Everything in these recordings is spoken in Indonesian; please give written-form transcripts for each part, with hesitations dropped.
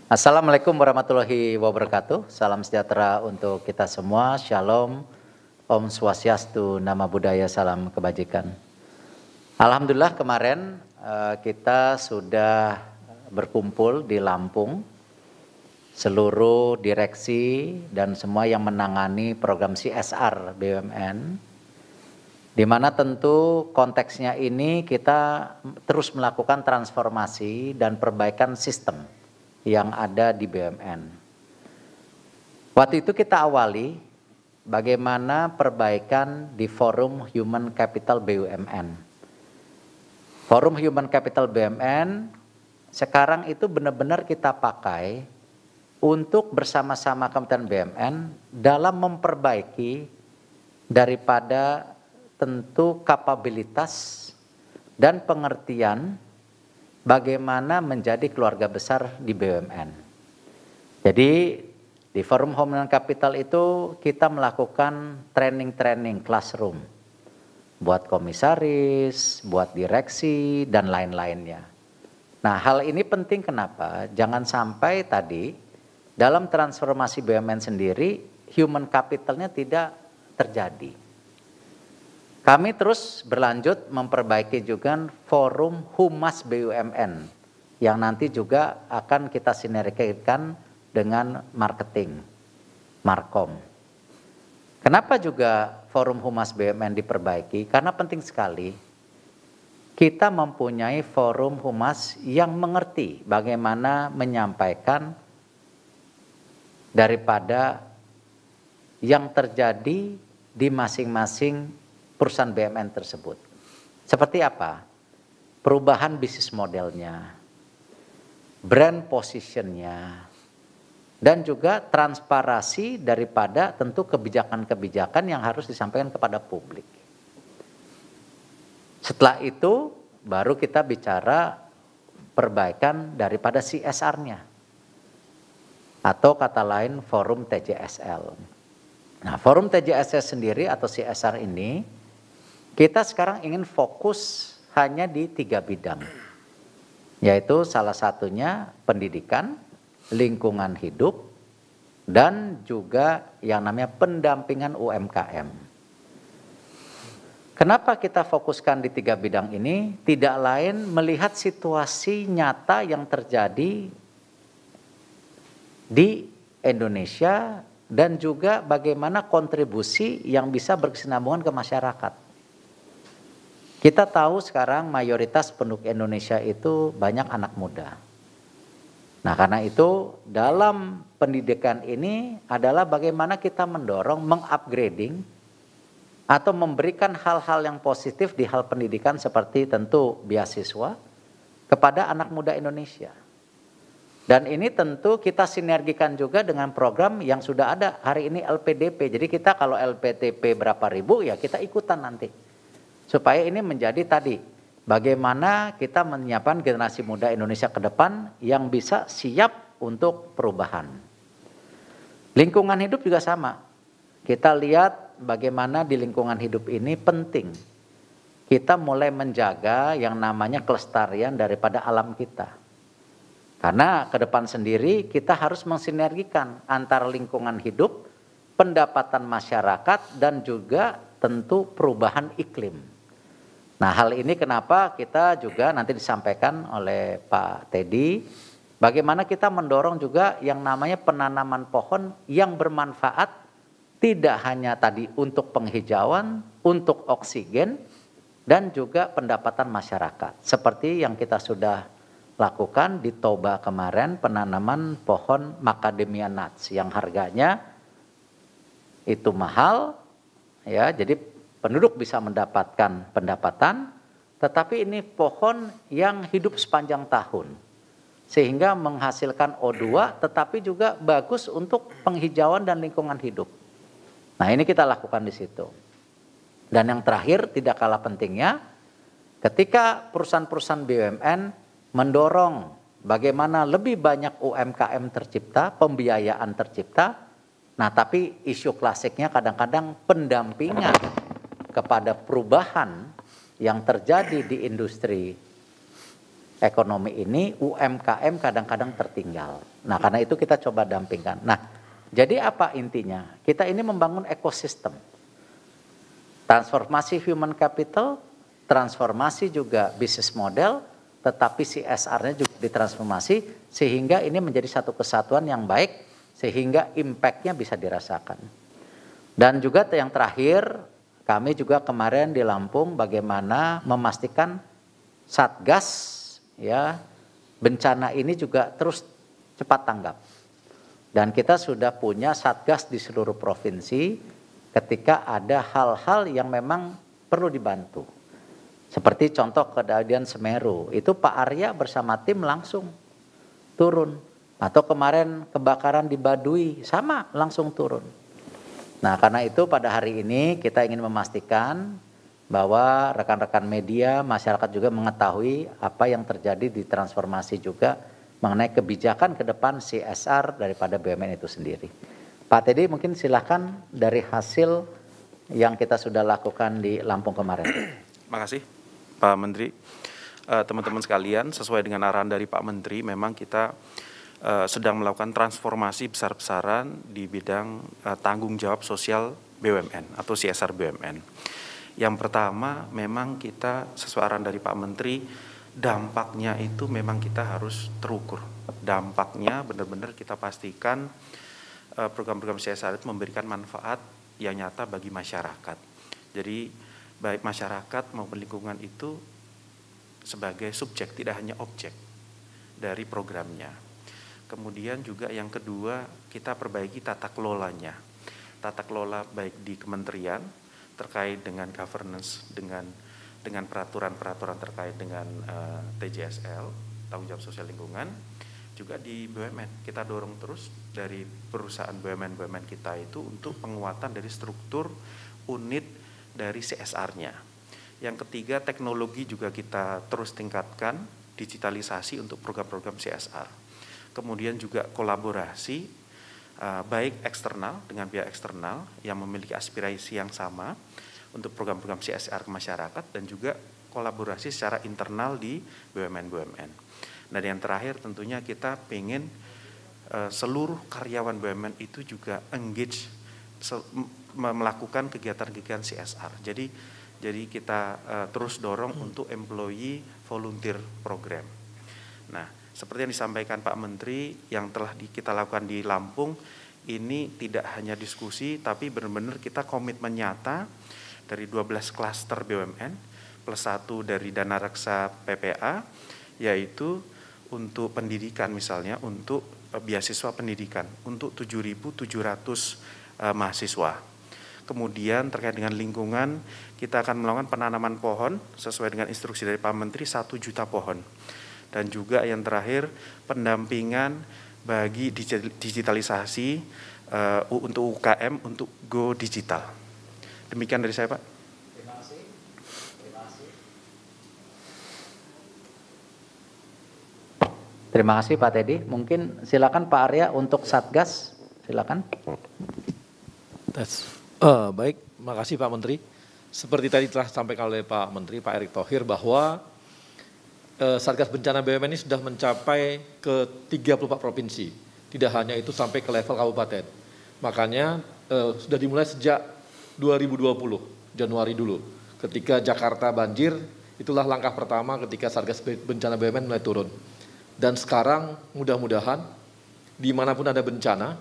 Assalamualaikum warahmatullahi wabarakatuh. Salam sejahtera untuk kita semua. Shalom, Om Swastiastu, Nama Budaya, Salam Kebajikan. Alhamdulillah kemarin kita sudah berkumpul di Lampung, seluruh direksi dan semua yang menangani program CSR BUMN, di mana tentu konteksnya ini kita terus melakukan transformasi dan perbaikan sistem yang ada di BUMN. Waktu itu kita awali bagaimana perbaikan di Forum Human Capital BUMN. Forum Human Capital BUMN sekarang itu benar-benar kita pakai untuk bersama-sama Kementerian BUMN dalam memperbaiki daripada tentu kapabilitas dan pengertian bagaimana menjadi keluarga besar di BUMN. Jadi di Forum Human Capital itu kita melakukan training classroom buat komisaris, buat direksi dan lain-lainnya. Nah, hal ini penting kenapa? Jangan sampai tadi dalam transformasi BUMN sendiri human capitalnya tidak terjadi. Kami terus berlanjut memperbaiki juga forum Humas BUMN yang nanti juga akan kita sinergikan dengan marketing, Markom. Kenapa juga forum Humas BUMN diperbaiki? Karena penting sekali kita mempunyai forum Humas yang mengerti bagaimana menyampaikan daripada yang terjadi di masing-masing perusahaan BUMN tersebut. Seperti apa? Perubahan bisnis modelnya, brand positionnya, dan juga transparansi daripada tentu kebijakan-kebijakan yang harus disampaikan kepada publik. Setelah itu baru kita bicara perbaikan daripada CSR-nya. Atau kata lain forum TJSL. Nah, forum TJSL sendiri atau CSR ini kita sekarang ingin fokus hanya di 3 bidang, yaitu salah satunya pendidikan, lingkungan hidup, dan juga yang namanya pendampingan UMKM. Kenapa kita fokuskan di 3 bidang ini? Tidak lain melihat situasi nyata yang terjadi di Indonesia dan juga bagaimana kontribusi yang bisa berkesinambungan ke masyarakat. Kita tahu sekarang mayoritas penduduk Indonesia itu banyak anak muda. Nah, karena itu dalam pendidikan ini adalah bagaimana kita mendorong mengupgrading atau memberikan hal-hal yang positif di hal pendidikan seperti tentu beasiswa kepada anak muda Indonesia. Dan ini tentu kita sinergikan juga dengan program yang sudah ada hari ini LPDP. Jadi kita kalau LPDP berapa ribu ya kita ikutan nanti. Supaya ini menjadi tadi, bagaimana kita menyiapkan generasi muda Indonesia ke depan yang bisa siap untuk perubahan. Lingkungan hidup juga sama. Kita lihat bagaimana di lingkungan hidup ini penting. Kita mulai menjaga yang namanya kelestarian daripada alam kita. Karena ke depan sendiri kita harus mensinergikan antara lingkungan hidup, pendapatan masyarakat, dan juga tentu perubahan iklim. Nah, hal ini kenapa kita juga nanti disampaikan oleh Pak Teddy, bagaimana kita mendorong juga yang namanya penanaman pohon yang bermanfaat, tidak hanya tadi untuk penghijauan, untuk oksigen, dan juga pendapatan masyarakat. Seperti yang kita sudah lakukan di Toba kemarin, penanaman pohon macadamia nuts yang harganya itu mahal, ya, jadi penduduk bisa mendapatkan pendapatan, tetapi ini pohon yang hidup sepanjang tahun. Sehingga menghasilkan O2, tetapi juga bagus untuk penghijauan dan lingkungan hidup. Nah, ini kita lakukan di situ. Dan yang terakhir, tidak kalah pentingnya, ketika perusahaan-perusahaan BUMN mendorong bagaimana lebih banyak UMKM tercipta, pembiayaan tercipta, nah tapi isu klasiknya kadang-kadang pendampingan kepada perubahan yang terjadi di industri ekonomi ini UMKM kadang-kadang tertinggal. Nah, karena itu kita coba dampingkan. Nah, jadi apa intinya? Kita ini membangun ekosistem. Transformasi human capital, transformasi juga bisnis model, tetapi CSR-nya juga ditransformasi sehingga ini menjadi satu kesatuan yang baik sehingga impact-nya bisa dirasakan. Dan juga yang terakhir, kami juga kemarin di Lampung bagaimana memastikan Satgas ya bencana ini juga terus cepat tanggap. Dan kita sudah punya Satgas di seluruh provinsi ketika ada hal-hal yang memang perlu dibantu. Seperti contoh kejadian Semeru, itu Pak Arya bersama tim langsung turun. Atau kemarin kebakaran di Baduy, sama langsung turun. Nah, karena itu pada hari ini kita ingin memastikan bahwa rekan-rekan media, masyarakat juga mengetahui apa yang terjadi di transformasi juga mengenai kebijakan ke depan CSR daripada BUMN itu sendiri. Pak Teddy mungkin silahkan dari hasil yang kita sudah lakukan di Lampung kemarin. Terima kasih Pak Menteri. Teman-teman sekalian, sesuai dengan arahan dari Pak Menteri, memang kita sedang melakukan transformasi besar-besaran di bidang tanggung jawab sosial BUMN atau CSR BUMN. Yang pertama, memang kita sesuai arahan dari Pak Menteri, dampaknya itu memang kita harus terukur. Dampaknya benar-benar kita pastikan program-program CSR itu memberikan manfaat yang nyata bagi masyarakat. Jadi baik masyarakat maupun lingkungan itu sebagai subjek, tidak hanya objek dari programnya. Kemudian juga yang kedua, kita perbaiki tata kelolanya. Tata kelola baik di kementerian terkait dengan governance, dengan peraturan-peraturan terkait dengan TJSL, tanggung jawab sosial lingkungan, juga di BUMN. Kita dorong terus dari perusahaan BUMN kita itu untuk penguatan dari struktur unit dari CSR-nya. Yang ketiga, teknologi juga kita terus tingkatkan, digitalisasi untuk program-program CSR. Kemudian juga kolaborasi baik eksternal dengan pihak eksternal yang memiliki aspirasi yang sama untuk program-program CSR ke masyarakat, dan juga kolaborasi secara internal di BUMN. Dan yang terakhir tentunya kita pengen seluruh karyawan BUMN itu juga engage melakukan kegiatan-kegiatan CSR. Jadi kita terus dorong untuk employee volunteer program. Nah, seperti yang disampaikan Pak Menteri, yang telah kita lakukan di Lampung, ini tidak hanya diskusi, tapi benar-benar kita komitmen nyata dari 12 klaster BUMN, plus 1 dari Dana Reksa PPA, yaitu untuk pendidikan misalnya, untuk beasiswa pendidikan, untuk 7.700 mahasiswa. Kemudian terkait dengan lingkungan, kita akan melakukan penanaman pohon, sesuai dengan instruksi dari Pak Menteri, 1 juta pohon. Dan juga yang terakhir, pendampingan bagi digitalisasi untuk UKM untuk go digital. Demikian dari saya, Pak. Terima kasih. Terima kasih Pak Teddy. Mungkin silakan Pak Arya untuk Satgas, silakan. Baik, makasih Pak Menteri. Seperti tadi telah disampaikan oleh Pak Menteri, Pak Erick Thohir, bahwa Satgas Bencana BUMN ini sudah mencapai ke 34 provinsi. Tidak hanya itu, sampai ke level kabupaten. Makanya sudah dimulai sejak 2020, Januari dulu. Ketika Jakarta banjir, itulah langkah pertama ketika Satgas Bencana BUMN mulai turun. Dan sekarang mudah-mudahan dimanapun ada bencana,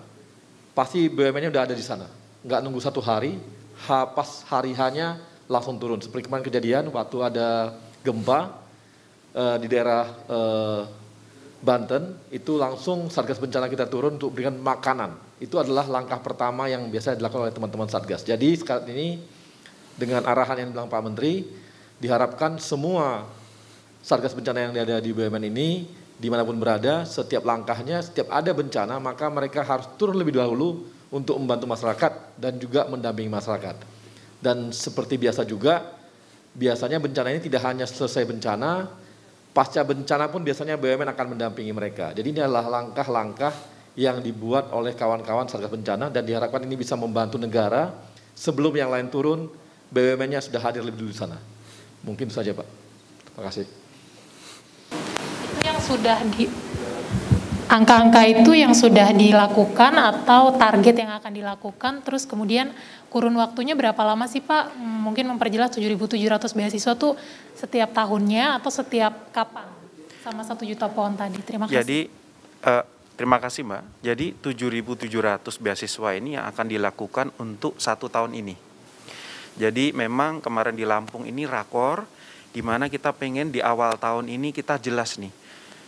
pasti BUMN-nya udah ada di sana. Nggak nunggu 1 hari, pas hari hanya langsung turun. Seperti kemarin kejadian waktu ada gempa, di daerah Banten, itu langsung Satgas Bencana kita turun untuk berikan makanan. Itu adalah langkah pertama yang biasa dilakukan oleh teman-teman Satgas. Jadi sekarang ini dengan arahan yang dibilang Pak Menteri, diharapkan semua Satgas Bencana yang ada di BUMN ini, dimanapun berada, setiap langkahnya, setiap ada bencana, maka mereka harus turun lebih dahulu untuk membantu masyarakat dan juga mendampingi masyarakat. Dan seperti biasa juga, biasanya bencana ini tidak hanya selesai bencana, pasca bencana pun biasanya BUMN akan mendampingi mereka. Jadi ini adalah langkah-langkah yang dibuat oleh kawan-kawan Satgas Bencana, dan diharapkan ini bisa membantu negara sebelum yang lain turun, BUMN-nya sudah hadir lebih dulu di sana. Mungkin saja Pak. Terima kasih. yang sudah angka-angka itu yang sudah dilakukan atau target yang akan dilakukan, terus kemudian kurun waktunya berapa lama sih Pak? Mungkin memperjelas 7.700 beasiswa tuh setiap tahunnya atau setiap kapan? Sama 1 juta pohon tadi. Terima kasih. Jadi terima kasih Mbak. Jadi 7.700 beasiswa ini yang akan dilakukan untuk 1 tahun ini. Jadi memang kemarin di Lampung ini rakor, di mana kita pengen di awal tahun ini kita jelas nih.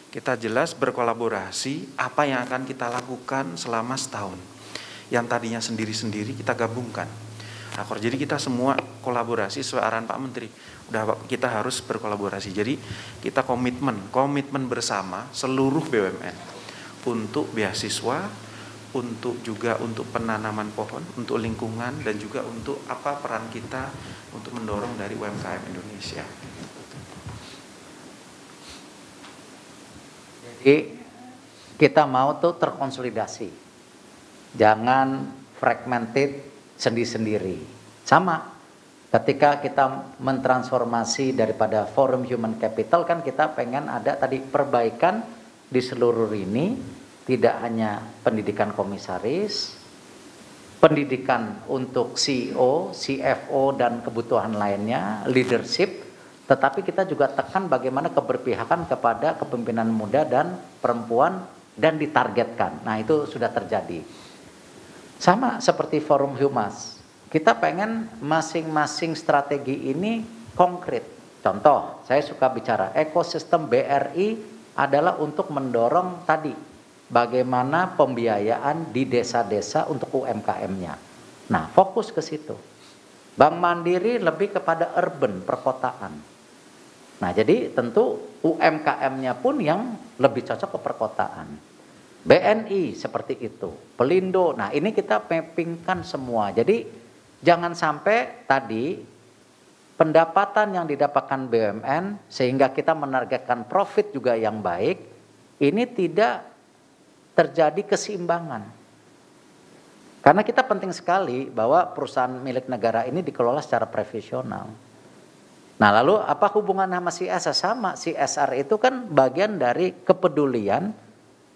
Kita jelas berkolaborasi apa yang akan kita lakukan selama setahun. Yang tadinya sendiri-sendiri kita gabungkan. Rakor. Jadi kita semua kolaborasi sesuai arahan Pak Menteri. Udah kita harus berkolaborasi. Jadi kita komitmen bersama seluruh BUMN untuk beasiswa, untuk juga untuk penanaman pohon, untuk lingkungan dan juga untuk apa peran kita untuk mendorong dari UMKM Indonesia. Jadi kita mau tuh terkonsolidasi, jangan fragmented sendiri-sendiri. Sama, ketika kita mentransformasi daripada Forum Human Capital kan kita pengen ada tadi perbaikan di seluruh ini, tidak hanya pendidikan komisaris, pendidikan untuk CEO, CFO dan kebutuhan lainnya, leadership, tetapi kita juga tekan bagaimana keberpihakan kepada kepemimpinan muda dan perempuan dan ditargetkan. Nah itu sudah terjadi. Sama seperti Forum Humas, kita pengen masing-masing strategi ini konkret. Contoh, saya suka bicara ekosistem BRI adalah untuk mendorong tadi bagaimana pembiayaan di desa-desa untuk UMKM-nya. Nah fokus ke situ. Bank Mandiri lebih kepada urban, perkotaan. Nah jadi tentu UMKM-nya pun yang lebih cocok ke perkotaan. BNI seperti itu, Pelindo. Nah ini kita mappingkan semua. Jadi jangan sampai tadi pendapatan yang didapatkan BUMN sehingga kita menargetkan profit juga yang baik, ini tidak terjadi keseimbangan. Karena kita penting sekali bahwa perusahaan milik negara ini dikelola secara profesional. Nah lalu apa hubungan sama CSR? Sama, CSR itu kan bagian dari kepedulian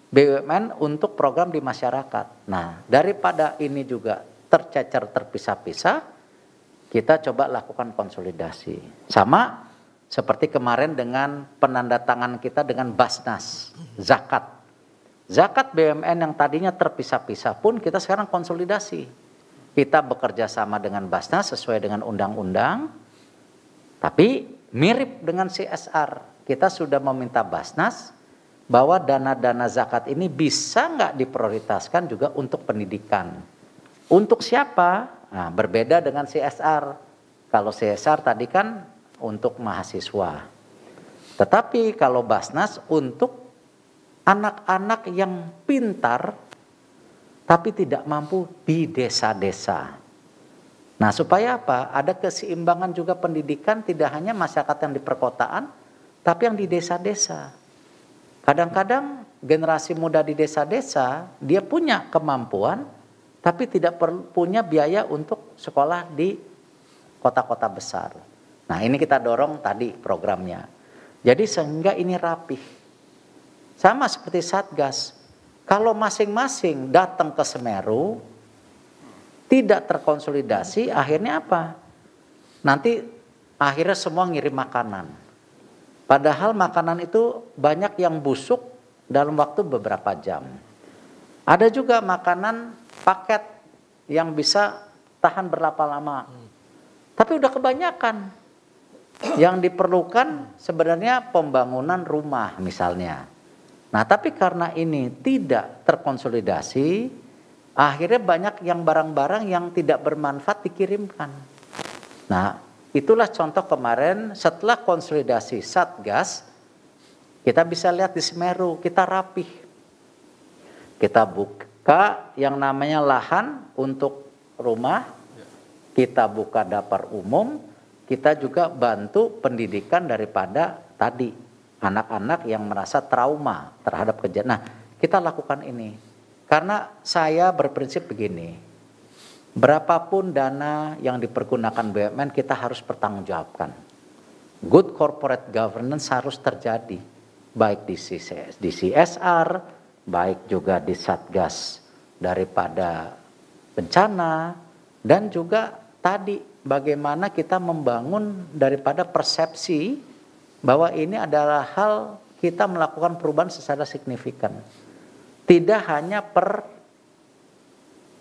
BUMN untuk program di masyarakat. Nah daripada ini juga tercecer terpisah-pisah, kita coba lakukan konsolidasi. Sama seperti kemarin dengan penandatangan kita dengan Basnas, zakat. Zakat BUMN yang tadinya terpisah-pisah pun kita sekarang konsolidasi. Kita bekerja sama dengan Basnas sesuai dengan undang-undang. Tapi mirip dengan CSR, kita sudah meminta Basnas bahwa dana-dana zakat ini bisa nggak diprioritaskan juga untuk pendidikan. Untuk siapa? Nah, berbeda dengan CSR. Kalau CSR tadi kan untuk mahasiswa. Tetapi kalau Basnas untuk anak-anak yang pintar tapi tidak mampu di desa-desa. Nah supaya apa? Ada keseimbangan juga pendidikan, tidak hanya masyarakat yang di perkotaan, tapi yang di desa-desa. Kadang-kadang generasi muda di desa-desa, dia punya kemampuan, tapi tidak punya biaya untuk sekolah di kota-kota besar. Nah ini kita dorong tadi programnya. Jadi sehingga ini rapih. Sama seperti Satgas, kalau masing-masing datang ke Semeru, tidak terkonsolidasi, akhirnya apa? Nanti akhirnya semua ngirim makanan. Padahal makanan itu banyak yang busuk dalam waktu beberapa jam. Ada juga makanan paket yang bisa tahan berapa lama. Tapi udah kebanyakan. Yang diperlukan sebenarnya pembangunan rumah misalnya. Nah tapi karena ini tidak terkonsolidasi, akhirnya banyak yang barang-barang yang tidak bermanfaat dikirimkan. Nah, itulah contoh kemarin setelah konsolidasi Satgas, kita bisa lihat di Semeru, kita rapih. Kita buka yang namanya lahan untuk rumah, kita buka dapur umum, kita juga bantu pendidikan daripada tadi anak-anak yang merasa trauma terhadap kejadian. Nah, kita lakukan ini. Karena saya berprinsip begini, berapapun dana yang dipergunakan BUMN kita harus pertanggungjawabkan. Good corporate governance harus terjadi. baik di CSR, baik juga di Satgas daripada bencana, dan juga tadi bagaimana kita membangun daripada persepsi bahwa ini adalah hal kita melakukan perubahan secara signifikan. Tidak hanya per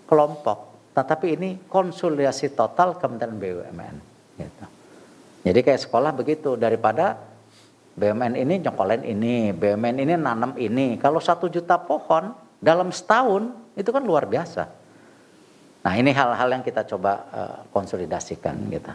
kelompok, tetapi ini konsolidasi total Kementerian BUMN. Gitu. Jadi kayak sekolah begitu, daripada BUMN ini nyokolin ini, BUMN ini nanam ini. Kalau 1 juta pohon dalam setahun itu kan luar biasa. Nah ini hal-hal yang kita coba konsolidasikan gitu.